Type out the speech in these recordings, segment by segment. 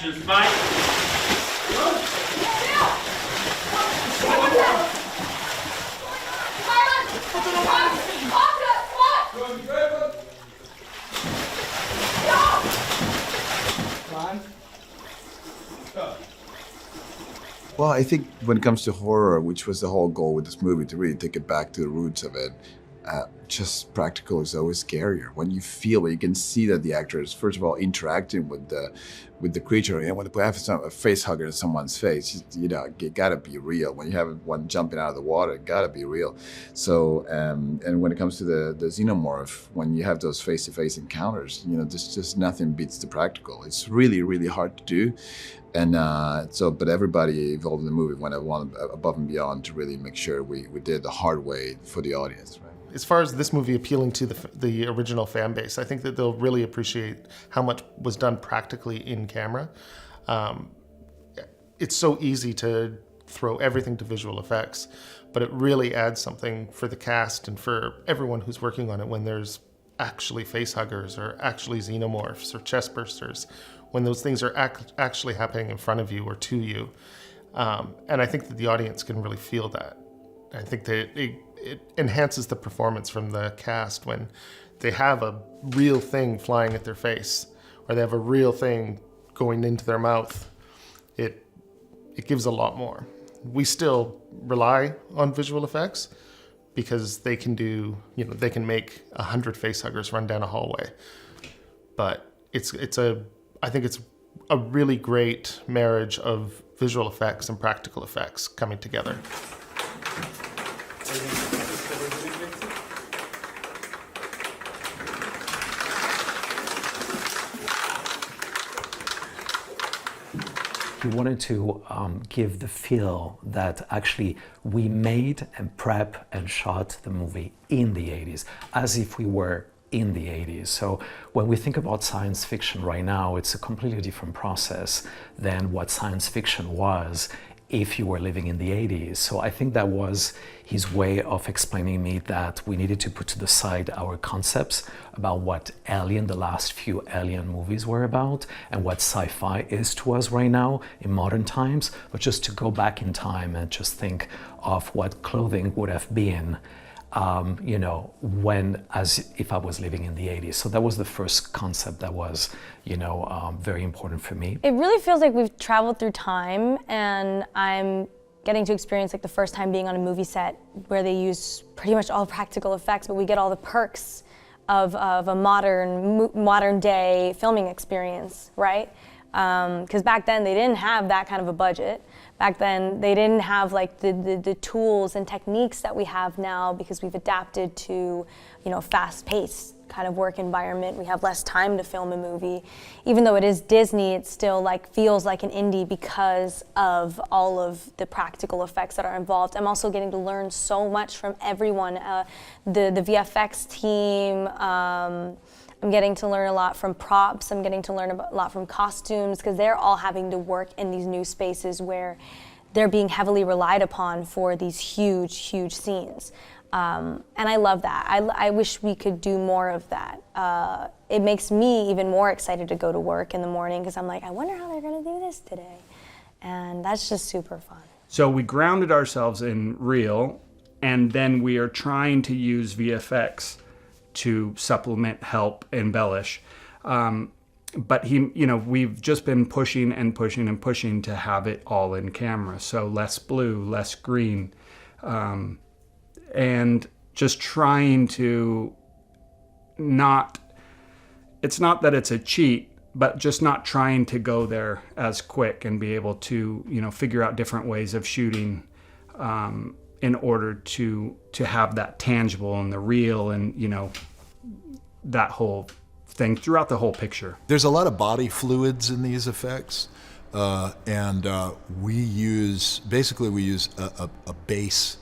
action, Spike. Well, I think when it comes to horror, which was the whole goal with this movie, to really take it back to the roots of it, just practical is always scarier. When you feel it, you can see that the actor is, first of all, interacting with the creature. And when they have a face hugger in someone's face, it gotta be real. When you have one jumping out of the water, it gotta be real. So, and when it comes to the Xenomorph, when you have those face-to-face encounters, there's just nothing beats the practical. It's really, really hard to do. And but everybody involved in the movie went above and beyond to really make sure we did the hard way for the audience, right? As far as this movie appealing to the original fan base, I think that they'll really appreciate how much was done practically in camera. It's so easy to throw everything to visual effects, but it really adds something for the cast and for everyone who's working on it when there's actually face huggers or actually xenomorphs or chest bursters, when those things are actually happening in front of you or to you. And I think that the audience can really feel that. I think that it enhances the performance from the cast when they have a real thing flying at their face or they have a real thing going into their mouth. It gives a lot more. We still rely on visual effects because they can they can make 100 face huggers run down a hallway. But I think it's a really great marriage of visual effects and practical effects coming together. We wanted to give the feel that actually we made and prep and shot the movie in the 80s, as if we were in the 80s. So when we think about science fiction right now, it's a completely different process than what science fiction was if you were living in the 80s. So I think that was his way of explaining me that we needed to put to the side our concepts about what Alien, the last few Alien movies were about, and what sci-fi is to us right now in modern times, but just to go back in time and just think of what clothing would have been as if I was living in the 80s. So that was the first concept that was, very important for me. It really feels like we've traveled through time, and I'm getting to experience like the first time being on a movie set where they use pretty much all practical effects, but we get all the perks of a modern day filming experience, right? Because back then they didn't have that kind of a budget. Back then they didn't have like the tools and techniques that we have now, because we've adapted to, fast-paced kind of work environment. We have less time to film a movie. Even though it is Disney, it still feels like an indie because of all of the practical effects that are involved. I'm also getting to learn so much from everyone. The VFX team, I'm getting to learn a lot from props. I'm getting to learn a lot from costumes, because they're all having to work in these new spaces where they're being heavily relied upon for these huge, huge scenes. And I love that. I wish we could do more of that. It makes me even more excited to go to work in the morning, because I'm like, I wonder how they're gonna do this today. And that's just super fun. So we grounded ourselves in real, and then we are trying to use VFX to supplement, help, embellish. But we've just been pushing and pushing and pushing to have it all in camera. So less blue, less green, and just trying to it's not that it's a cheat, but just not trying to go there as quick and be able to, figure out different ways of shooting, in order to have that tangible and the real and, that whole thing throughout the whole picture. There's a lot of body fluids in these effects, and we use a base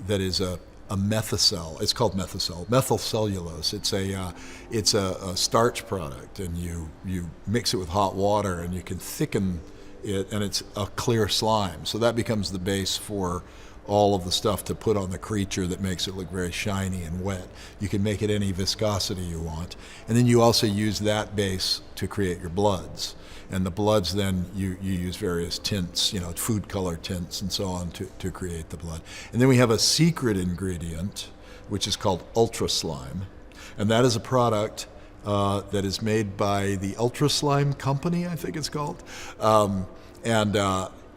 that is a methicel. It's called methyl cellulose. It's a starch product, and you mix it with hot water and you can thicken it, and it's a clear slime. So that becomes the base for all of the stuff to put on the creature that makes it look very shiny and wet. You can make it any viscosity you want. And then you also use that base to create your bloods. And the bloods then you use various tints, food color tints and so on to create the blood. And then we have a secret ingredient, which is called Ultra Slime. And that is a product that is made by the Ultra Slime Company, I think it's called.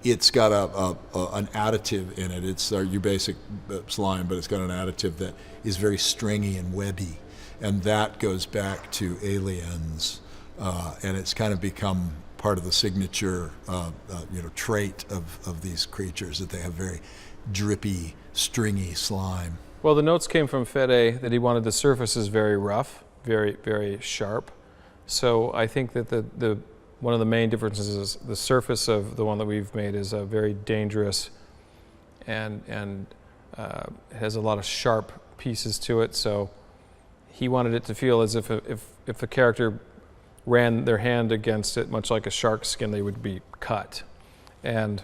It's got an additive in it. It's your basic slime, but it's got an additive that is very stringy and webby. And that goes back to Aliens. And it's kind of become part of the signature trait of these creatures, that they have very drippy, stringy slime. Well, the notes came from Fede that he wanted the surfaces very rough, very, very sharp. So I think that one of the main differences is the surface of the one that we've made is very dangerous and has a lot of sharp pieces to it. So he wanted it to feel as if a character ran their hand against it, much like a shark's skin, they would be cut. And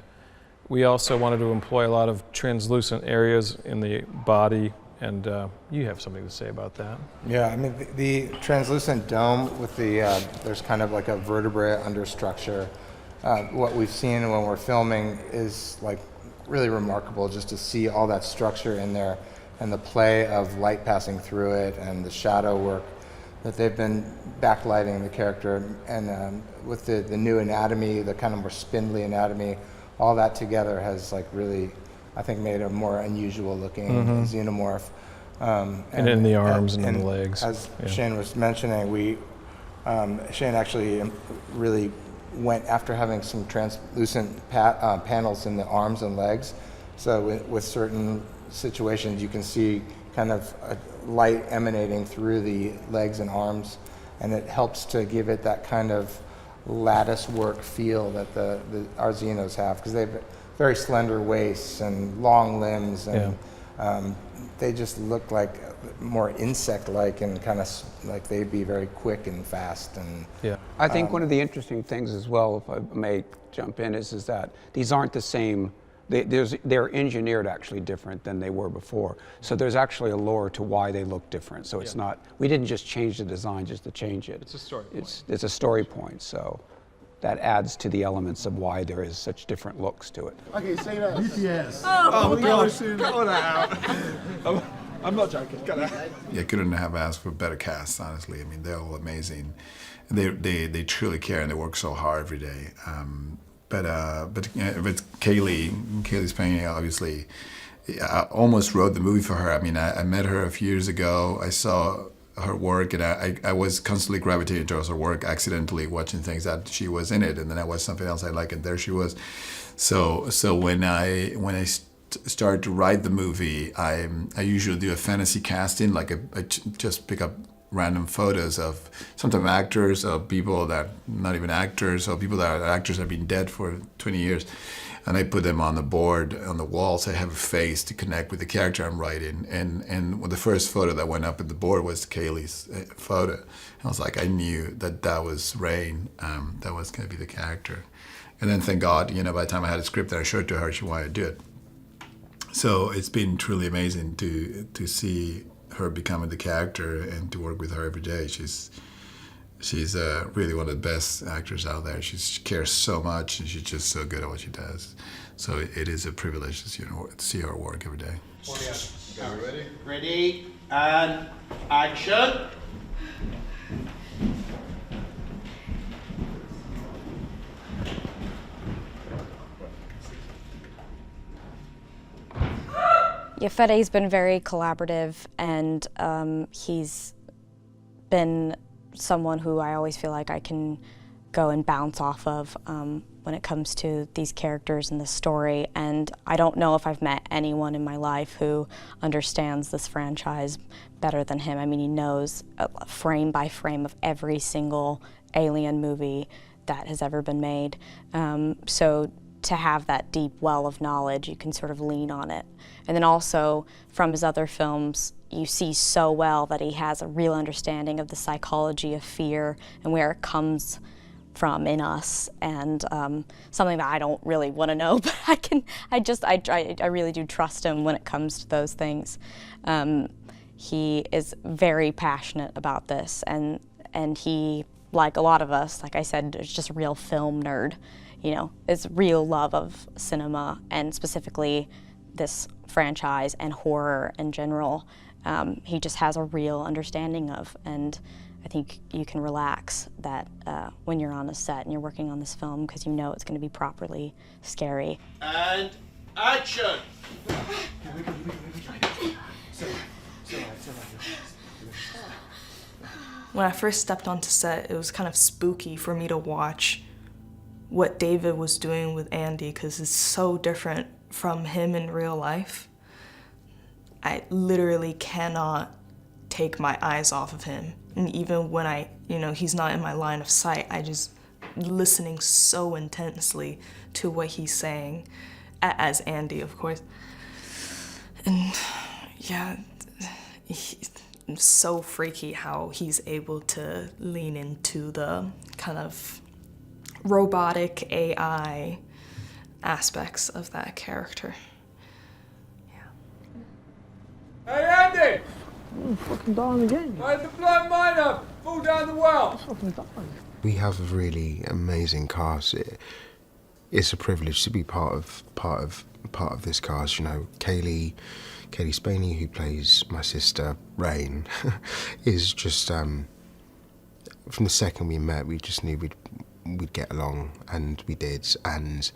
we also wanted to employ a lot of translucent areas in the body, and you have something to say about that. Yeah, I mean, the translucent dome with there's kind of like a vertebrae understructure. What we've seen when we're filming is like really remarkable, just to see all that structure in there and the play of light passing through it and the shadow work that they've been backlighting the character, and with the new anatomy, the kind of more spindly anatomy, all that together has like really, I think, made a more unusual looking xenomorph. And in the arms and in the legs. As Shane was mentioning, Shane actually really went after having some translucent panels in the arms and legs. So with certain situations, you can see kind of a light emanating through the legs and arms, and it helps to give it that kind of lattice work feel that our Xenos have, because they have very slender waists and long limbs, and they just look like more insect-like and kind of like they'd be very quick and fast. And I think one of the interesting things as well, if I may jump in, is that these aren't the same. They're engineered actually different than they were before. So there's actually a lore to why they look different. So it's not, we didn't just change the design just to change it. It's a story point. It's a story point. So that adds to the elements of why there is such different looks to it. Okay, say that. BTS. Oh gosh, cut out. I'm not joking. Cut out. Yeah, couldn't have asked for better cast, honestly. I mean, they're all amazing. They truly care, and they work so hard every day. But with Kaylee's playing, obviously, I almost wrote the movie for her. I mean, I met her a few years ago. I saw her work, and I was constantly gravitating towards her work, accidentally watching things that she was in it, and then I watched something else I liked, and there she was. So when I started to write the movie, I usually do a fantasy casting, like I just pick up random photos of sometimes actors, of people that not even actors, or people that are actors have been dead for 20 years, and I put them on the board, on the wall, so I have a face to connect with the character I'm writing. And the first photo that went up at the board was Kaylee's photo. And I was like, I knew that was Rain, that was going to be the character. And then thank God, by the time I had a script that I showed to her, she wanted to do it. So it's been truly amazing to see her becoming the character and to work with her every day. She's really one of the best actors out there. She cares so much, and she's just so good at what she does. So it is a privilege to see her work every day. Are we ready? Ready, and action. Yeah, Fede's been very collaborative, and he's been someone who I always feel like I can go and bounce off of when it comes to these characters and this story. And I don't know if I've met anyone in my life who understands this franchise better than him. I mean, he knows frame by frame of every single Alien movie that has ever been made. So to have that deep well of knowledge, you can sort of lean on it. And then also from his other films, you see so well that he has a real understanding of the psychology of fear and where it comes from in us, and something that I don't really want to know, but I really do trust him when it comes to those things. He is very passionate about this, and he, like a lot of us, like I said, is just a real film nerd. You know, it's real love of cinema, and specifically this franchise and horror in general. He just has a real understanding of, and I think you can relax that when you're on a set and you're working on this film, because you know it's going to be properly scary. And action! When I first stepped onto set, it was kind of spooky for me to watch what David was doing with Andy, because it's so different from him in real life. I literally cannot take my eyes off of him. And even when he's not in my line of sight, I just listening so intensely to what he's saying, as Andy, of course. And yeah, it's so freaky how he's able to lean into the kind of robotic AI aspects of that character. Hey, Andy! I'm fucking dying again. Why did the blind miner fall down the well? We have a really amazing cast. It's a privilege to be part of this cast. You know, Kaylee Spaney, who plays my sister Rain, is just from the second we met, we just knew we'd get along, and we did. And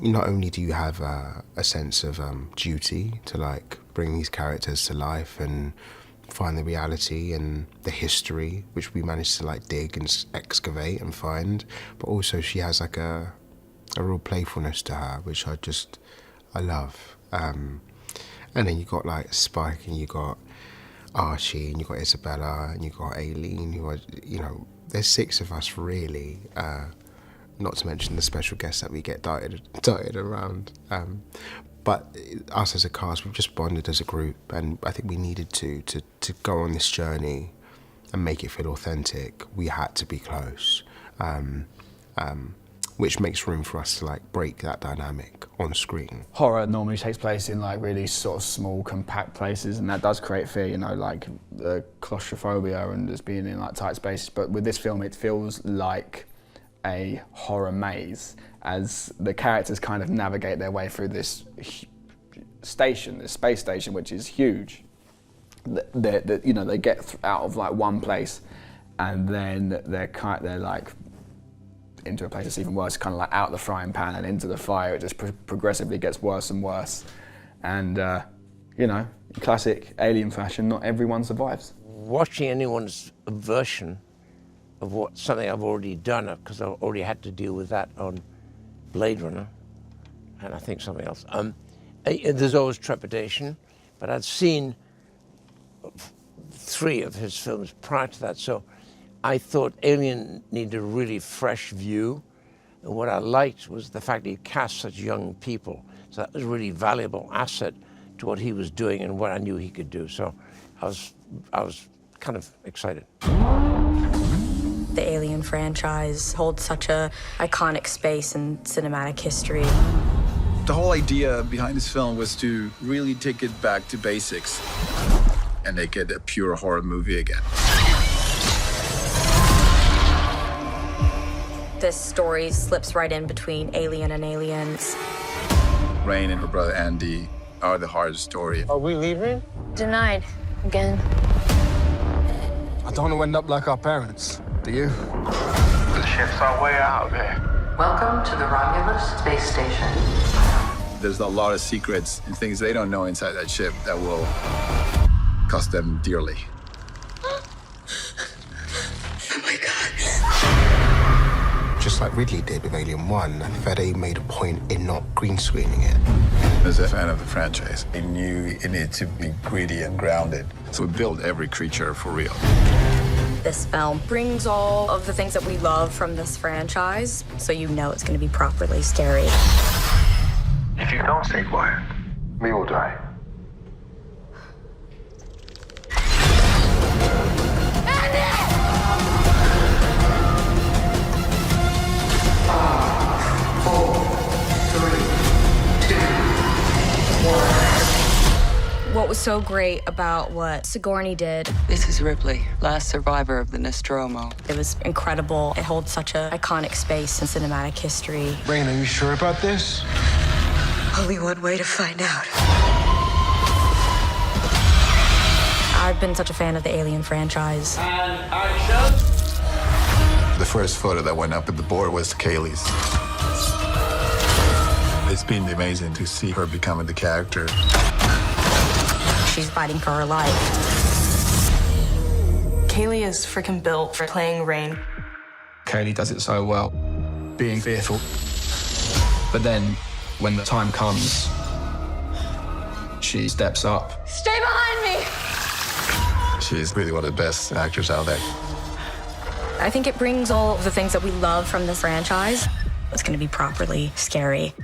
not only do you have a sense of duty to like bring these characters to life and find the reality and the history, which we managed to like dig and excavate and find, but also she has like a real playfulness to her, which I love. And then you got like Spike, and you got Archie, and you got Isabella, and you got Aileen, there's 6 of us really, not to mention the special guests that we get dotted around. But us as a cast, we've just bonded as a group, and I think we needed to go on this journey and make it feel authentic. We had to be close, which makes room for us to like break that dynamic on screen. Horror normally takes place in like really sort of small, compact places, and that does create fear, like the claustrophobia and just being in like tight spaces. But with this film, it feels like a horror maze as the characters kind of navigate their way through this station, this space station, which is huge. They get out of like one place, and then they're like into a place that's even worse, kind of like out the frying pan and into the fire. It just progressively gets worse and worse. And in classic Alien fashion, not everyone survives. Watching anyone's version of something I've already done, because I already had to deal with that on Blade Runner, and I think something else. There's always trepidation, but I'd seen 3 of his films prior to that, so I thought Alien needed a really fresh view, and what I liked was the fact he cast such young people, so that was a really valuable asset to what he was doing and what I knew he could do, so I was kind of excited. The Alien franchise holds such a iconic space in cinematic history. The whole idea behind this film was to really take it back to basics and make it a pure horror movie again. This story slips right in between Alien and Aliens. Rain and her brother Andy are the hardest story. Are we leaving? Denied. Again. I don't want to end up like our parents. Do you? The ship's our way out there. Welcome to the Romulus space station. There's a lot of secrets and things they don't know inside that ship that will cost them dearly. Oh my God. Just like Ridley did with Alien 1, Fede made a point in not green screening it. As a fan of the franchise, I knew it needed to be gritty and grounded. So we built every creature for real. This film brings all of the things that we love from this franchise, so you know it's going to be properly scary. If you don't stay quiet, we will die. was so great about what Sigourney did. This is Ripley, last survivor of the Nostromo. It was incredible. It holds such an iconic space in cinematic history. Rain, are you sure about this? Only one way to find out. I've been such a fan of the Alien franchise. And action! The first photo that went up at the board was Kaylee's. It's been amazing to see her becoming the character. She's fighting for her life. Kaylee is freaking built for playing Rain. Kaylee does it so well, being fearful. But then, when the time comes, she steps up. Stay behind me! She's really one of the best actors out there. I think it brings all of the things that we love from this franchise. It's going to be properly scary.